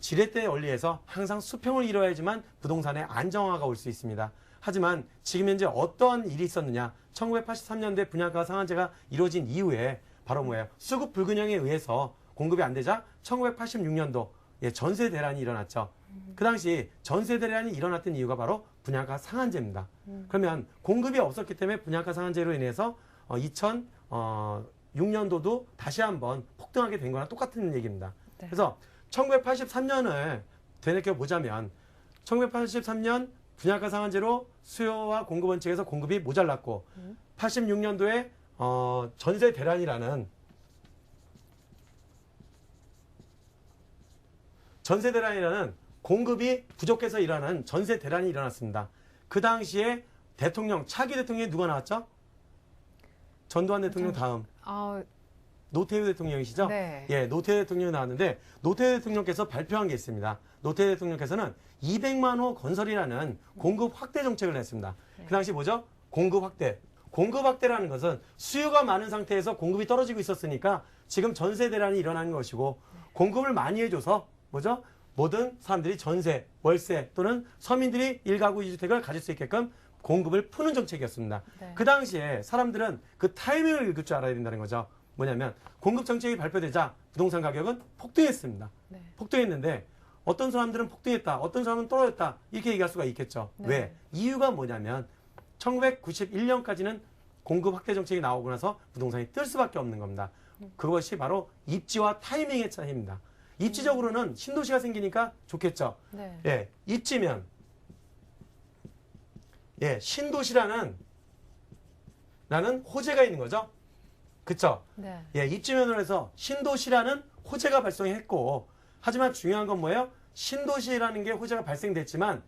지렛대 원리에서 항상 수평을 이루어야지만 부동산의 안정화가 올 수 있습니다. 하지만 지금 현재 어떠한 일이 있었느냐? 1983년대 분양가 상한제가 이루어진 이후에 바로 뭐예요? 수급 불균형에 의해서 공급이 안 되자 1986년도 전세 대란이 일어났죠. 그 당시 전세 대란이 일어났던 이유가 바로 분양가 상한제입니다. 그러면 공급이 없었기 때문에 분양가 상한제로 인해서 2006년도도 다시 한번 폭등하게 된 거랑 똑같은 얘기입니다. 네. 그래서 1983년을 되새겨 보자면 1983년 분양가 상한제로 수요와 공급 원칙에서 공급이 모자랐고 86년도에 전세 대란이라는 공급이 부족해서 일어나는 전세 대란이 일어났습니다. 그 당시에 차기 대통령이 누가 나왔죠? 전두환 대통령 다음. 노태우 대통령이시죠? 네. 예, 노태우 대통령이 나왔는데 노태우 대통령께서 발표한 게 있습니다. 노태우 대통령께서는 200만 호 건설이라는 공급 확대 정책을 냈습니다. 그 당시 뭐죠? 공급 확대. 공급 확대라는 것은 수요가 많은 상태에서 공급이 떨어지고 있었으니까 지금 전세 대란이 일어나는 것이고 공급을 많이 해줘서 뭐죠? 모든 사람들이 전세, 월세 또는 서민들이 1가구 2주택을 가질 수 있게끔 공급을 푸는 정책이었습니다. 네. 그 당시에 사람들은 그 타이밍을 읽을 줄 알아야 된다는 거죠. 뭐냐면 공급 정책이 발표되자 부동산 가격은 폭등했습니다. 네. 폭등했는데 어떤 사람들은 폭등했다, 어떤 사람은 떨어졌다 이렇게 얘기할 수가 있겠죠. 네. 왜? 이유가 뭐냐면 1991년까지는 공급 확대 정책이 나오고 나서 부동산이 뜰 수밖에 없는 겁니다. 그것이 바로 입지와 타이밍의 차이입니다. 입지적으로는 신도시가 생기니까 좋겠죠. 네. 예, 입지면 신도시라는 호재가 있는 거죠. 그쵸? 네. 예, 입지면으로 해서 신도시라는 호재가 발생했고, 하지만 중요한 건 뭐예요? 신도시라는 게 호재가 발생됐지만,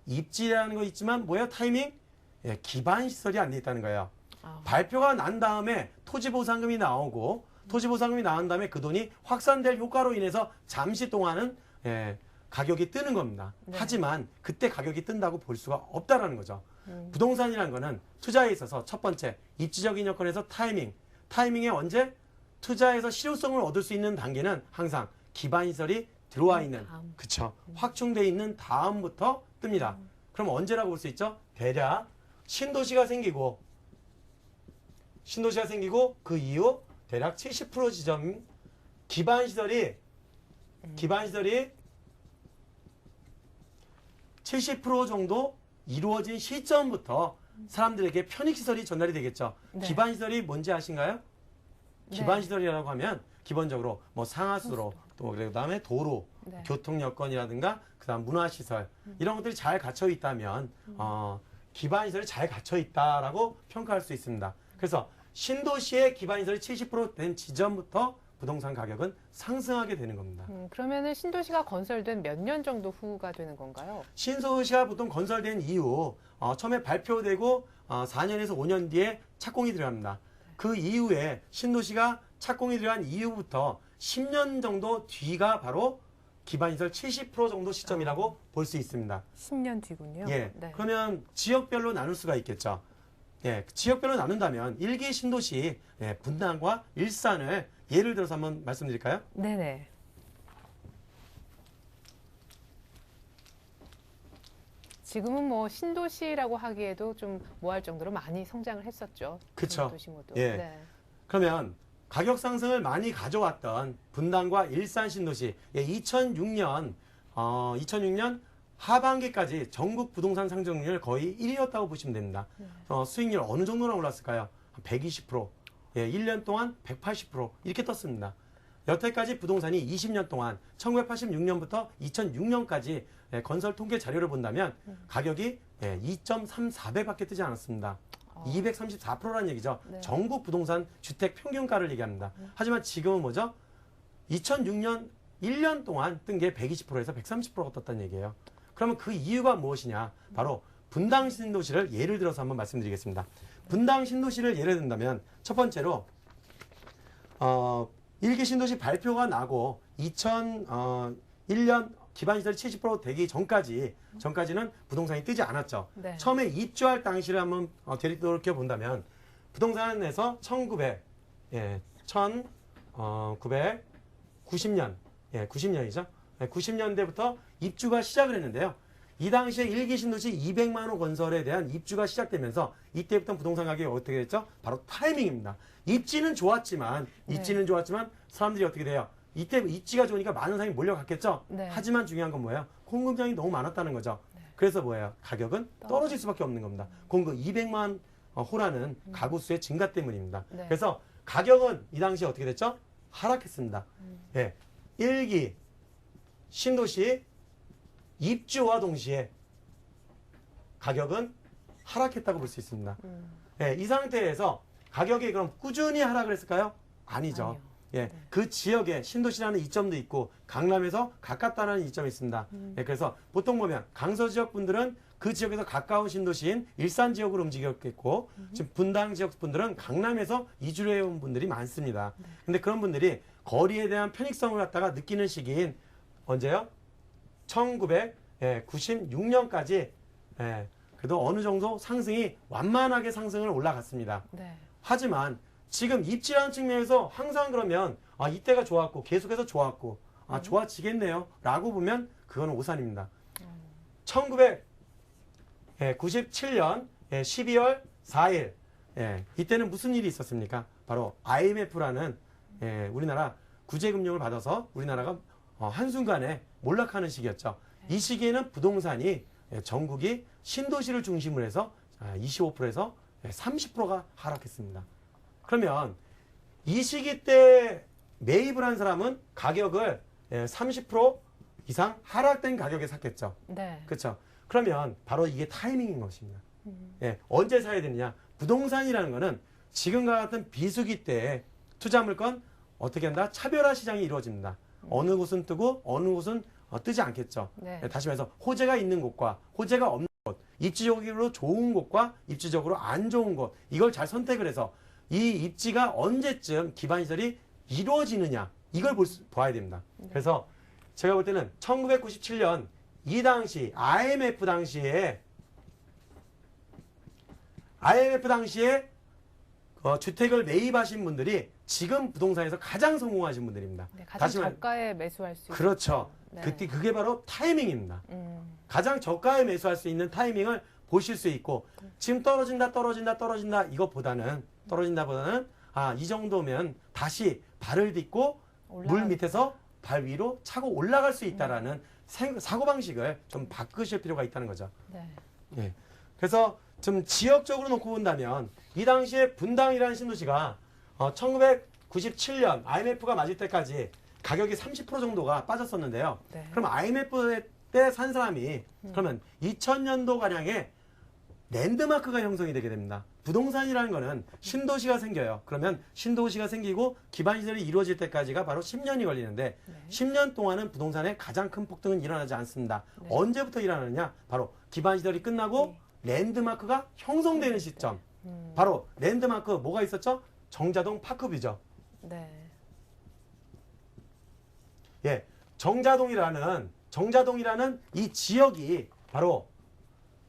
입지라는 거 있지만, 뭐예요? 타이밍? 예, 기반 시설이 안 돼 있다는 거예요. 발표가 난 다음에 토지보상금이 나오고, 토지보상금이 나온 다음에 그 돈이 확산될 효과로 인해서 잠시 동안은 가격이 뜨는 겁니다. 네. 하지만 그때 가격이 뜬다고 볼 수가 없다라는 거죠. 부동산이라는 거는 투자에 있어서 첫 번째, 입지적인 여건에서 타이밍에 언제 투자에서 실효성을 얻을 수 있는 단계는 항상 기반시설이 들어와 있는, 그쵸. 확충돼 있는 다음부터 뜹니다. 그럼 언제라고 볼 수 있죠? 대략 신도시가 생기고 그 이후 대략 70% 지점 기반시설이 70% 정도 이루어진 시점부터 사람들에게 편익시설이 전달이 되겠죠. 네. 기반시설이 뭔지 아신가요? 네. 기반시설이라고 하면 기본적으로 뭐 상하수로 또 그다음에 도로, 네. 교통 여건이라든가 그다음 문화시설 이런 것들이 잘 갖춰 있다면 기반시설이 잘 갖춰 있다라고 평가할 수 있습니다. 그래서 신도시의 기반시설이 70%된 지점부터 부동산 가격은 상승하게 되는 겁니다. 그러면은 신도시가 건설된 몇 년 정도 후가 되는 건가요? 신도시가 보통 건설된 이후 처음에 발표되고 4년에서 5년 뒤에 착공이 들어갑니다. 그 이후에 신도시가 착공이 들어간 이후부터 10년 정도 뒤가 바로 기반시설 70% 정도 시점이라고 볼 수 있습니다. 10년 뒤군요. 예. 네. 그러면 지역별로 나눌 수가 있겠죠. 예. 지역별로 나눈다면 1기 신도시 분당과 일산을 예를 들어서 한번 말씀드릴까요? 네네. 지금은 뭐 신도시라고 하기에도 좀 뭐할 정도로 많이 성장을 했었죠. 그쵸. 도시모도. 예. 네. 그러면 가격 상승을 많이 가져왔던 분당과 일산 신도시 2006년 하반기까지 전국 부동산 상승률 거의 1위였다고 보시면 됩니다. 수익률 어느 정도나 올랐을까요? 120%, 1년 동안 180% 이렇게 떴습니다. 여태까지 부동산이 20년 동안 1986년부터 2006년까지 건설 통계 자료를 본다면 가격이 2.34배밖에 뜨지 않았습니다. 234%라는 얘기죠. 네. 전국 부동산 주택 평균가를 얘기합니다. 하지만 지금은 뭐죠? 2006년 1년 동안 뜬 게 120%에서 130%가 떴다는 얘기예요. 그러면 그 이유가 무엇이냐? 바로 분당 신도시를 예를 들어서 한번 말씀드리겠습니다. 분당 신도시를 예를 든다면 첫 번째로 1기 신도시 발표가 나고 2001년 기반시설이 70% 되기 전까지는 부동산이 뜨지 않았죠. 네. 처음에 입주할 당시를 한번 되돌이켜 본다면 부동산에서 1990년, 90년이죠. 90년대부터 입주가 시작을 했는데요. 이 당시에 1기 신도시 200만 호 건설에 대한 입주가 시작되면서 이때부터 부동산 가격이 어떻게 됐죠? 바로 타이밍입니다. 입지는 좋았지만 사람들이 어떻게 돼요? 이때 입지가 좋으니까 많은 사람이 몰려갔겠죠? 네. 하지만 중요한 건 뭐예요? 공급량이 너무 많았다는 거죠. 그래서 뭐예요? 가격은 떨어질 수밖에 없는 겁니다. 공급 200만 호라는 가구 수의 증가 때문입니다. 네. 그래서 가격은 이 당시에 어떻게 됐죠? 하락했습니다. 1기 신도시 입주와 동시에 가격은 하락했다고 볼 수 있습니다. 이 상태에서 가격이 그럼 꾸준히 하락을 했을까요? 아니죠. 아니요. 그 지역에 신도시라는 이점도 있고 강남에서 가깝다는 이점이 있습니다. 그래서 보통 보면 강서 지역 분들은 그 지역에서 가까운 신도시인 일산 지역으로 움직였겠고 지금 분당 지역 분들은 강남에서 이주를 해온 분들이 많습니다. 근데 그런 분들이 거리에 대한 편익성을 갖다가 느끼는 시기인 언제요? 1996년까지 그래도 어느 정도 상승이 완만하게 상승을 올라갔습니다. 네. 하지만 지금 입지라는 측면에서 항상 그러면 이때가 좋았고 계속해서 좋았고 좋아지겠네요 라고 보면 그거는 오산입니다. 1997년 12월 4일 이때는 무슨 일이 있었습니까? 바로 IMF라는 우리나라 구제금융을 받아서 우리나라가 한순간에 몰락하는 시기였죠. 이 시기에는 부동산이 전국이 신도시를 중심으로 해서 25%에서 30%가 하락했습니다. 그러면 이 시기 때 매입을 한 사람은 가격을 30% 이상 하락된 가격에 샀겠죠. 네. 그렇죠. 그러면 바로 이게 타이밍인 것입니다. 언제 사야 되느냐? 부동산이라는 거는 지금과 같은 비수기 때 투자 물건 어떻게 한다? 차별화 시장이 이루어집니다. 어느 곳은 뜨고 어느 곳은 뜨지 않겠죠. 네. 다시 말해서 호재가 있는 곳과 호재가 없는 곳, 입지적으로 좋은 곳과 입지적으로 안 좋은 곳, 이걸 잘 선택을 해서 이 입지가 언제쯤 기반시설이 이루어지느냐, 이걸 봐야 됩니다. 그래서 제가 볼 때는 1997년 이 당시 IMF 당시에 주택을 매입하신 분들이 지금 부동산에서 가장 성공하신 분들입니다. 네, 가장 다시 말- 저가에 매수할 수 있는. 그렇죠. 네. 그게 바로 타이밍입니다. 가장 저가에 매수할 수 있는 타이밍을 보실 수 있고 지금 떨어진다 이것보다는 이 정도면 다시 발을 딛고 물 밑에서 발 위로 차고 올라갈 수 있다라는 사고방식을 좀 바꾸실 필요가 있다는 거죠. 네. 예. 그래서 좀 지역적으로 놓고 본다면 이 당시에 분당이라는 신도시가 1997년 IMF가 맞을 때까지 가격이 30% 정도가 빠졌었는데요. 네. 그럼 IMF 때 산 사람이 그러면 2000년도 가량에 랜드마크가 형성이 되게 됩니다. 부동산이라는 거는 신도시가 생겨요. 그러면 신도시가 생기고 기반시설이 이루어질 때까지가 바로 10년이 걸리는데 10년 동안은 부동산의 가장 큰 폭등은 일어나지 않습니다. 네. 언제부터 일어나느냐? 바로 기반시설이 끝나고 랜드마크가 형성되는 시점. 바로 랜드마크 뭐가 있었죠? 정자동 파크뷰죠. 네. 예, 정자동이라는 이 지역이 바로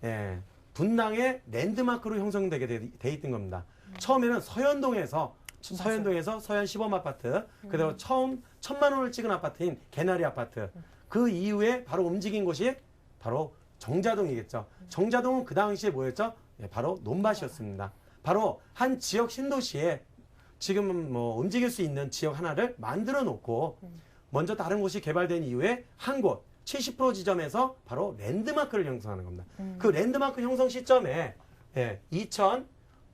예, 분당의 랜드마크로 형성되게 돼 있던 겁니다. 처음에는 서현동에서 서현 시범 아파트, 그다음 처음 1,000만 원을 찍은 아파트인 개나리 아파트. 그 이후에 바로 움직인 곳이 바로 정자동이겠죠. 정자동은 그 당시에 뭐였죠? 예, 바로 논밭이었습니다. 바로 한 지역 신도시에 지금 뭐 움직일 수 있는 지역 하나를 만들어 놓고 먼저 다른 곳이 개발된 이후에 한 곳 70% 지점에서 바로 랜드마크를 형성하는 겁니다. 그 랜드마크 형성 시점에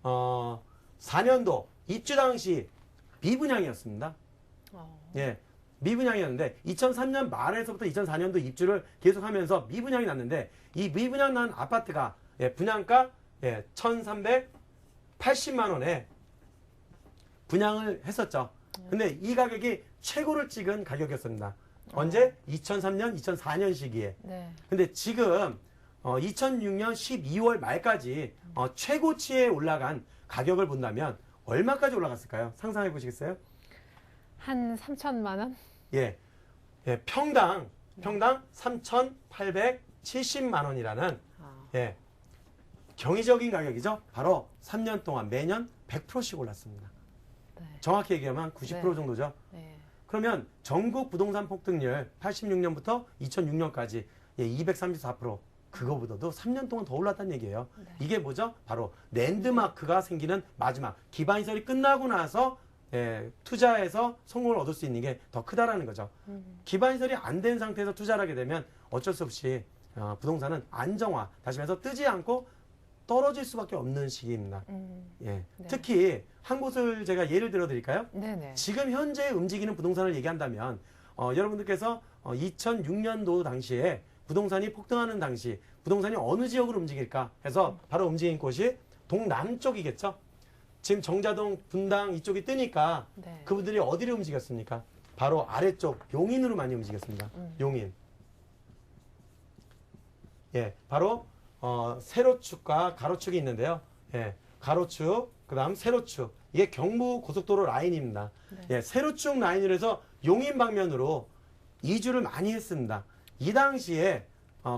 2004년도 입주 당시 미분양이었습니다. 예, 미분양이었는데 2003년 말에서부터 2004년도 입주를 계속하면서 미분양이 났는데 이 미분양 난 아파트가 분양가 1,380만 원에 분양을 했었죠. 근데 이 가격이 최고를 찍은 가격이었습니다. 언제? 2003년, 2004년 시기에. 네. 근데 지금 2006년 12월 말까지 최고치에 올라간 가격을 본다면 얼마까지 올라갔을까요? 상상해 보시겠어요? 한 3천만 원? 예, 평당 3,870만 원이라는 예, 경이적인 가격이죠. 바로 3년 동안 매년 100%씩 올랐습니다. 네. 정확히 얘기하면 90% 네. 정도죠. 네. 그러면 전국 부동산 폭등률 86년부터 2006년까지 234%, 그거보다도 3년 동안 더 올랐다는 얘기예요. 네. 이게 뭐죠? 바로 랜드마크가 생기는 마지막 기반시설이 끝나고 나서 투자해서 성공을 얻을 수 있는 게 더 크다라는 거죠. 기반시설이 안 된 상태에서 투자를 하게 되면 어쩔 수 없이 부동산은 안정화, 다시 말해서 뜨지 않고 떨어질 수밖에 없는 시기입니다. 예. 네. 특히 한 곳을 제가 예를 들어 드릴까요? 네네. 지금 현재 움직이는 부동산을 얘기한다면 여러분들께서 2006년도 당시에 부동산이 폭등하는 당시 부동산이 어느 지역으로 움직일까 해서 바로 움직인 곳이 동남쪽이겠죠. 지금 정자동, 분당 이쪽이 뜨니까 네. 그분들이 어디로 움직였습니까? 바로 아래쪽 용인으로 많이 움직였습니다. 용인. 예, 바로 세로축과 가로축이 있는데요. 예, 가로축, 그다음 세로축. 이게 경부 고속도로 라인입니다. 네. 예, 세로축 라인으로 해서 용인 방면으로 이주를 많이 했습니다. 이 당시에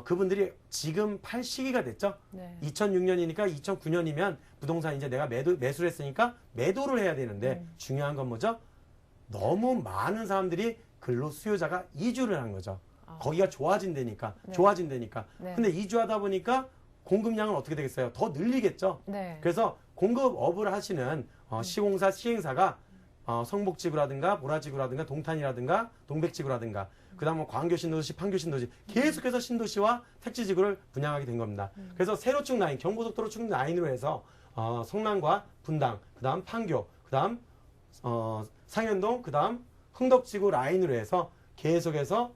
그분들이 지금 팔 시기가 됐죠. 네. 2006년이니까 2009년이면 부동산 이제 내가 매수를 했으니까 매도를 해야 되는데 중요한 건 뭐죠? 너무 많은 사람들이 근로 수요자가 이주를 한 거죠. 거기가 좋아진다니까. 네. 좋아진다니까. 네. 근데 이주하다 보니까 공급량은 어떻게 되겠어요? 더 늘리겠죠. 네. 그래서 공급업을 하시는 시공사, 시행사가 성북지구라든가 보라지구라든가 동탄이라든가 동백지구라든가 그다음 뭐 광교신도시, 판교신도시 계속해서 신도시와 택지지구를 분양하게 된 겁니다. 그래서 세로축 라인, 경부고속도로 축 라인으로 해서 성남과 분당, 그다음 판교, 그다음 상현동, 그다음 흥덕지구 라인으로 해서 계속해서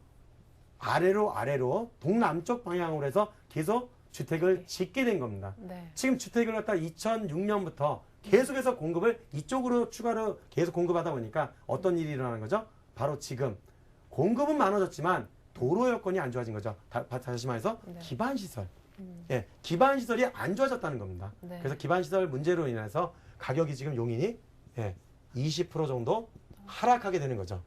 아래로 동남쪽 방향으로 해서 계속 주택을 짓게 된 겁니다. 네. 지금 주택을 갖다 2006년부터 계속해서 공급을 이쪽으로 추가로 계속 공급하다 보니까 어떤 일이 일어나는 거죠? 바로 지금 공급은 많아졌지만 도로 여건이 안 좋아진 거죠. 다시 말해서 네. 기반시설. 예, 기반시설이 안 좋아졌다는 겁니다. 네. 그래서 기반시설 문제로 인해서 가격이 지금 용인이 20% 정도 하락하게 되는 거죠.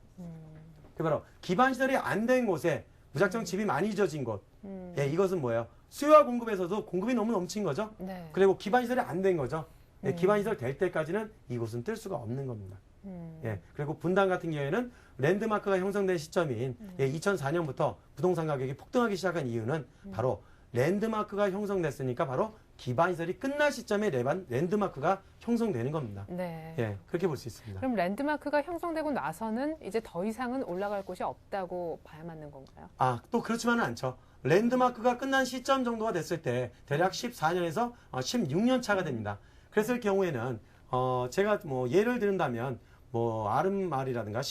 그 바로 기반시설이 안 된 곳에 무작정 집이 많이 지어진 곳. 예, 이것은 뭐예요? 수요와 공급에서도 공급이 너무 넘친 거죠. 네. 그리고 기반시설이 안 된 거죠. 예, 기반시설 될 때까지는 이곳은 뜰 수가 없는 겁니다. 예, 그리고 분당 같은 경우에는 랜드마크가 형성된 시점인 2004년부터 부동산 가격이 폭등하기 시작한 이유는 바로 랜드마크가 형성됐으니까 바로 기반시설이 끝날 시점에 랜드마크가 형성되는 겁니다. 네. 예, 그렇게 볼 수 있습니다. 그럼 랜드마크가 형성되고 나서는 이제 더 이상은 올라갈 곳이 없다고 봐야 맞는 건가요? 또 그렇지만은 않죠. 랜드마크가 끝난 시점 정도가 됐을 때 대략 14년에서 16년 차가 됩니다. 그랬을 경우에는 제가 뭐 예를 들은다면 뭐 아름마을이라든가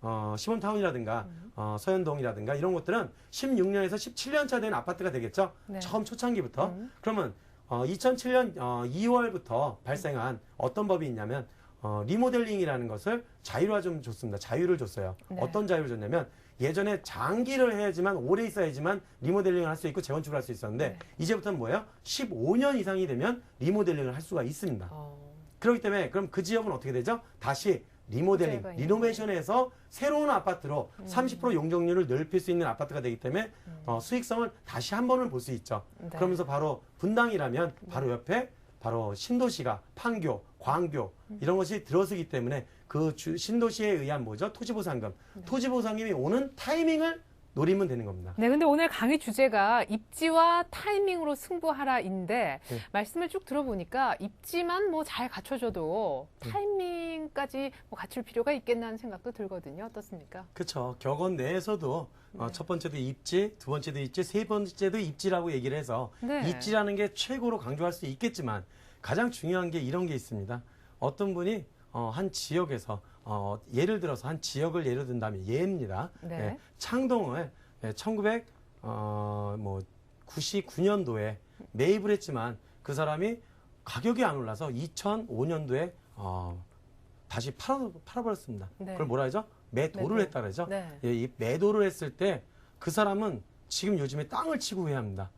시범타운이라든가 서현동이라든가 이런 것들은 16년에서 17년 차 된 아파트가 되겠죠. 네. 처음 초창기부터. 그러면 2007년 2월부터 발생한 어떤 법이 있냐면 리모델링이라는 것을 자유화 좀 줬습니다. 자유를 줬어요. 네. 어떤 자유를 줬냐면 예전에 장기를 해야지만 오래 있어야지만 리모델링을 할 수 있고 재건축을 할 수 있었는데 네. 이제부터는 뭐예요? 15년 이상이 되면 리모델링을 할 수가 있습니다. 어, 그렇기 때문에 그럼 그 지역은 어떻게 되죠? 다시 리모델링, 문제가 있는 리노베이션해서 새로운 아파트로 30% 용적률을 넓힐 수 있는 아파트가 되기 때문에 수익성을 다시 한 번을 볼 수 있죠. 네. 그러면서 바로 분당이라면 바로 옆에 바로 신도시가 판교, 광교 이런 것이 들어서기 때문에 그 신도시에 의한 뭐죠? 토지보상금. 토지보상금이 오는 타이밍을 노리면 되는 겁니다. 네, 근데 오늘 강의 주제가 입지와 타이밍으로 승부하라인데 네. 말씀을 쭉 들어보니까 입지만 뭐 잘 갖춰줘도 타이밍까지 뭐 갖출 필요가 있겠나 하는 생각도 들거든요. 어떻습니까? 그렇죠. 격언 내에서도 첫 번째도 입지, 두 번째도 입지, 세 번째도 입지라고 얘기를 해서 네. 입지라는 게 최고로 강조할 수 있겠지만 가장 중요한 게 이런 게 있습니다. 어떤 분이 한 지역에서 예를 들어서 한 지역을 예를 든다면 예입니다. 네. 예, 창동을 1999년도에 매입을 했지만 그 사람이 가격이 안 올라서 2005년도에 다시 팔아버렸습니다. 네. 그걸 뭐라 하죠? 매도를 매도. 했다 그러죠. 네. 예, 이 매도를 했을 때 그 사람은 지금 요즘에 땅을 치고 회합니다.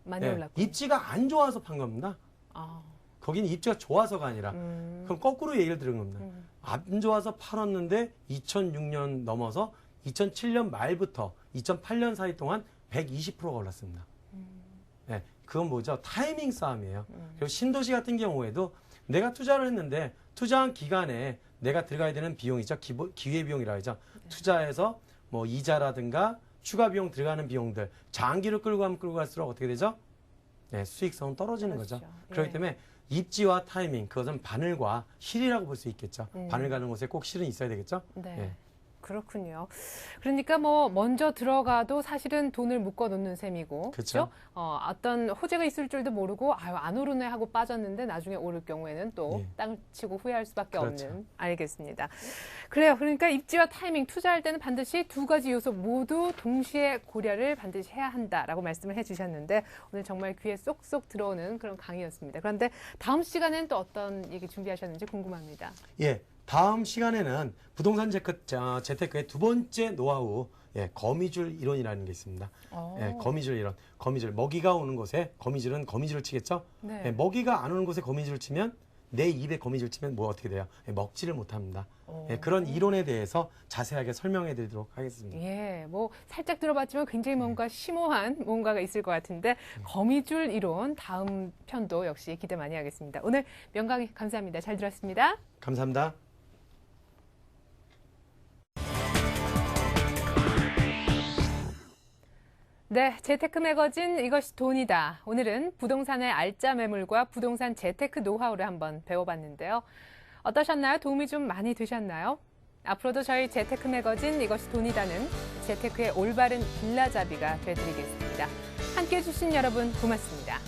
많이 예, 올랐고. 입지가 안 좋아서 판 겁니다. 아, 거기는 입지가 좋아서가 아니라 그럼 거꾸로 얘기를 들은 겁니다. 안 좋아서 팔았는데 2006년 넘어서 2007년 말부터 2008년 사이 동안 120%가 올랐습니다. 네, 그건 뭐죠? 타이밍 싸움이에요. 그리고 신도시 같은 경우에도 내가 투자를 했는데 투자한 기간에 내가 들어가야 되는 비용이죠. 기회비용이라고 하죠. 투자해서 뭐 이자라든가 추가 비용 들어가는 비용들 장기로 끌고 가면 끌고 갈수록 어떻게 되죠? 네, 수익성은 떨어지는 그렇죠. 거죠. 그렇기 예. 때문에 입지와 타이밍 그것은 바늘과 실이라고 볼 수 있겠죠. 음. 바늘 가는 곳에 꼭 실은 있어야 되겠죠. 네. 예. 그렇군요. 그러니까 뭐 먼저 들어가도 사실은 돈을 묶어 놓는 셈이고, 그쵸. 그렇죠? 어떤 호재가 있을 줄도 모르고 아유 안 오르네 하고 빠졌는데 나중에 오를 경우에는 또 예. 땅을 치고 후회할 수밖에 그렇죠. 없는. 알겠습니다. 그래요. 그러니까 입지와 타이밍 투자할 때는 반드시 두 가지 요소 모두 동시에 고려를 반드시 해야 한다라고 말씀을 해주셨는데 오늘 정말 귀에 쏙쏙 들어오는 그런 강의였습니다. 그런데 다음 시간에는 또 어떤 얘기 준비하셨는지 궁금합니다. 예. 다음 시간에는 부동산 재테크의 두 번째 노하우, 거미줄 이론이라는 게 있습니다. 예, 거미줄 이론. 거미줄. 먹이가 오는 곳에 거미줄은 거미줄을 치겠죠? 네. 예, 먹이가 안 오는 곳에 거미줄을 치면 내 입에 거미줄 치면 뭐 어떻게 돼요? 먹지를 못합니다. 예, 그런 이론에 대해서 자세하게 설명해 드리도록 하겠습니다. 예, 뭐 살짝 들어봤지만 굉장히 뭔가 심오한 뭔가가 있을 것 같은데 거미줄 이론 다음 편도 역시 기대 많이 하겠습니다. 오늘 명강의 감사합니다. 잘 들었습니다. 감사합니다. 네, 재테크 매거진 이것이 돈이다. 오늘은 부동산의 알짜 매물과 부동산 재테크 노하우를 한번 배워봤는데요. 어떠셨나요? 도움이 좀 많이 되셨나요? 앞으로도 저희 재테크 매거진 이것이 돈이다는 재테크의 올바른 길라잡이가 되드리겠습니다. 함께해 주신 여러분 고맙습니다.